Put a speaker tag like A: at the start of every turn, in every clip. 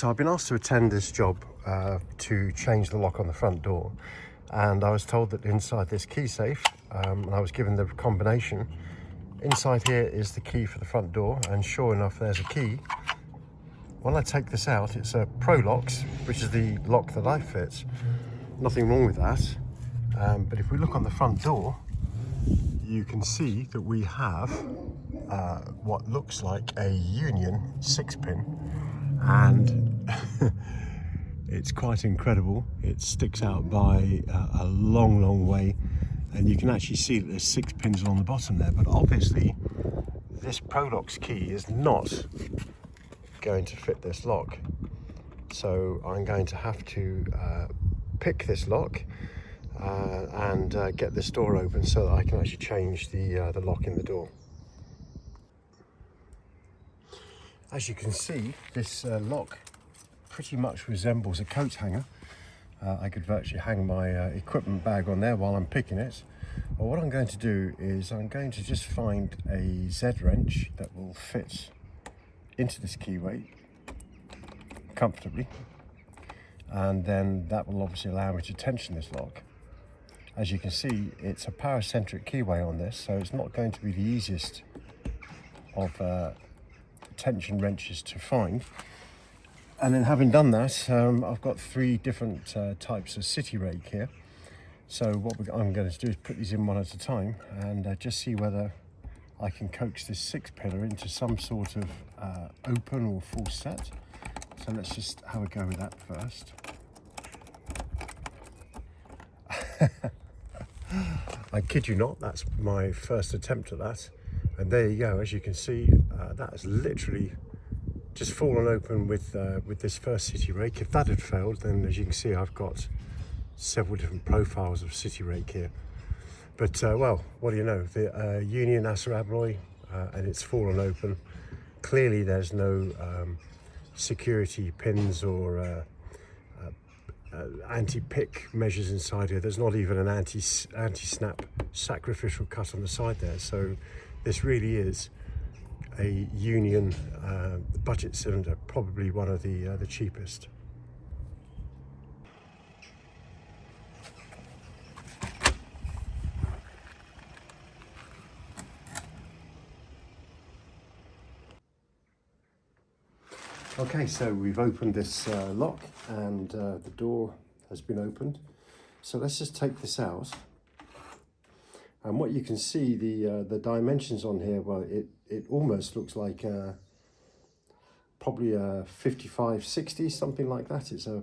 A: So I've been asked to attend this job to change the lock on the front door, and I was told that inside this key safe, and I was given the combination. Inside here is the key for the front door, and sure enough there's a key. When I take this out, it's a Pro Locks, which is the lock that I fit. Nothing wrong with that, but if we look on the front door, you can see that we have what looks like a Union 6-pin, and it's quite incredible. It sticks out by a long way, and you can actually see that there's 6 pins along the bottom there, but obviously this Pro Locks key is not going to fit this lock, so I'm going to have to pick this lock and get this door open so that I can actually change the lock in the door. As you can see, this lock pretty much resembles a coat hanger. I could virtually hang my equipment bag on there while I'm picking it. Well, what I'm going to do is I'm going to just find a Z-wrench that will fit into this keyway comfortably, and then that will obviously allow me to tension this lock. As you can see, it's a power-centric keyway on this, so it's not going to be the easiest of tension wrenches to find. And then, having done that, I've got 3 different types of city rake here. So what I'm going to do is put these in one at a time and just see whether I can coax this 6-pinner into some sort of open or full set. So let's just have a go with that first. I kid you not, that's my first attempt at that. And there you go. As you can see, that has literally just fallen open with this first city rake. If that had failed, then as you can see, I've got several different profiles of city rake here. But well, what do you know? The Union Acer alloy, and it's fallen open. Clearly, there's no security pins or anti-pick measures inside here. There's not even an anti-snap sacrificial cut on the side there. So this really is a Union budget cylinder, probably one of the cheapest. Okay, so we've opened this lock, and the door has been opened. So let's just take this out. And what you can see, the dimensions on here, well, it almost looks like probably a 55-60, something like that. It's a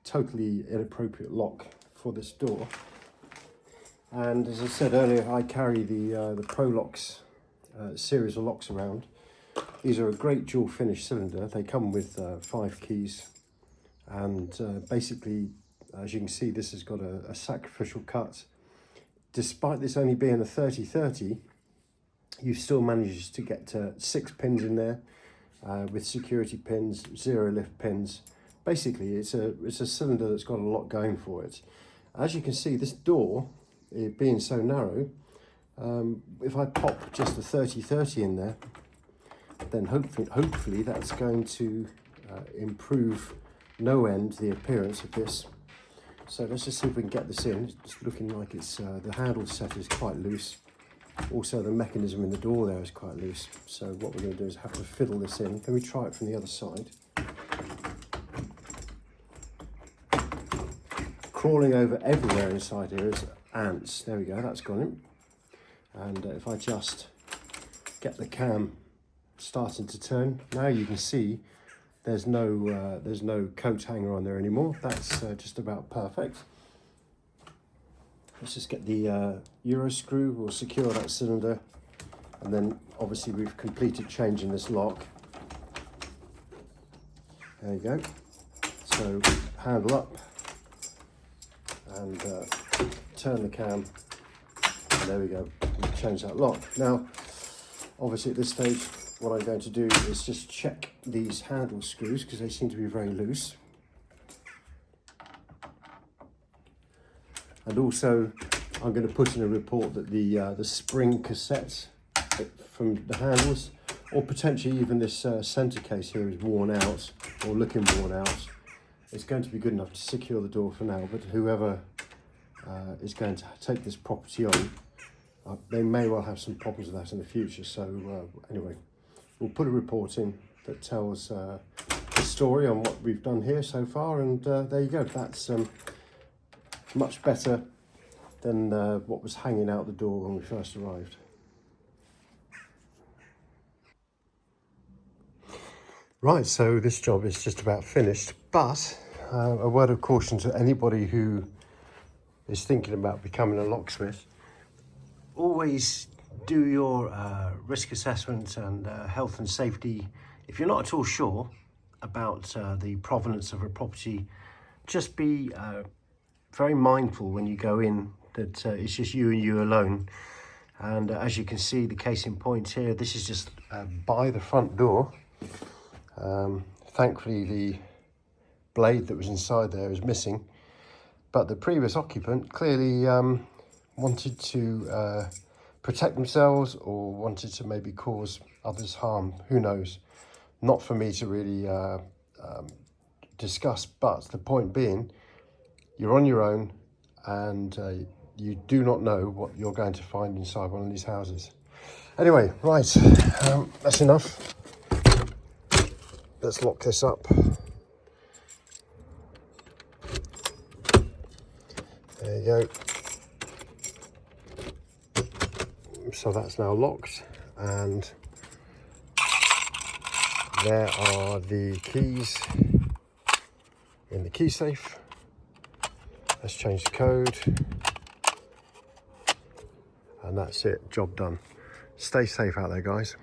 A: totally inappropriate lock for this door. And as I said earlier, I carry the Pro Locks series of locks around. These are a great dual finish cylinder. They come with 5 keys, and basically, as you can see, this has got a sacrificial cut. Despite this only being a 30-30, you've still managed to get 6 pins in there with security pins, 0 lift pins. Basically, it's a cylinder that's got a lot going for it. As you can see, this door, it being so narrow, if I pop just a 30-30 in there, then hopefully that's going to improve no end the appearance of this. So let's just see if we can get this in. It's looking like it's the handle set is quite loose. Also, the mechanism in the door there is quite loose. So what we're going to do is have to fiddle this in. Let me try it from the other side. Crawling over everywhere inside here is ants. There we go, that's gone in. And if I just get the cam starting to turn, now you can see there's no coat hanger on there anymore. That's just about perfect. Let's just get the Euro screw. We'll secure that cylinder, and then obviously we've completed changing this lock. There you go. So handle up and turn the cam. And there we go. We'll change that lock. Now, obviously at this stage, what I'm going to do is just check these handle screws because they seem to be very loose. And also, I'm going to put in a report that the spring cassettes from the handles or potentially even this centre case here is worn out or looking worn out, it's going to be good enough to secure the door for now. But whoever is going to take this property on, they may well have some problems with that in the future. So anyway, we'll put a report in that tells the story on what we've done here so far, and there you go. That's much better than what was hanging out the door when we first arrived. Right, so this job is just about finished, but a word of caution to anybody who is thinking about becoming a locksmith: always do your risk assessment and health and safety. If you're not at all sure about the provenance of a property, just be very mindful when you go in that it's just you and you alone. And as you can see, the case in point here, this is just by the front door. Thankfully the blade that was inside there is missing, but the previous occupant clearly wanted to protect themselves, or wanted to maybe cause others harm. Who knows? Not for me to really discuss, but the point being, you're on your own, and you do not know what you're going to find inside one of these houses. Anyway, right, that's enough. Let's lock this up. There you go. So that's now locked, and there are the keys in the key safe. Let's change the code, and that's it, job done. Stay safe out there, guys.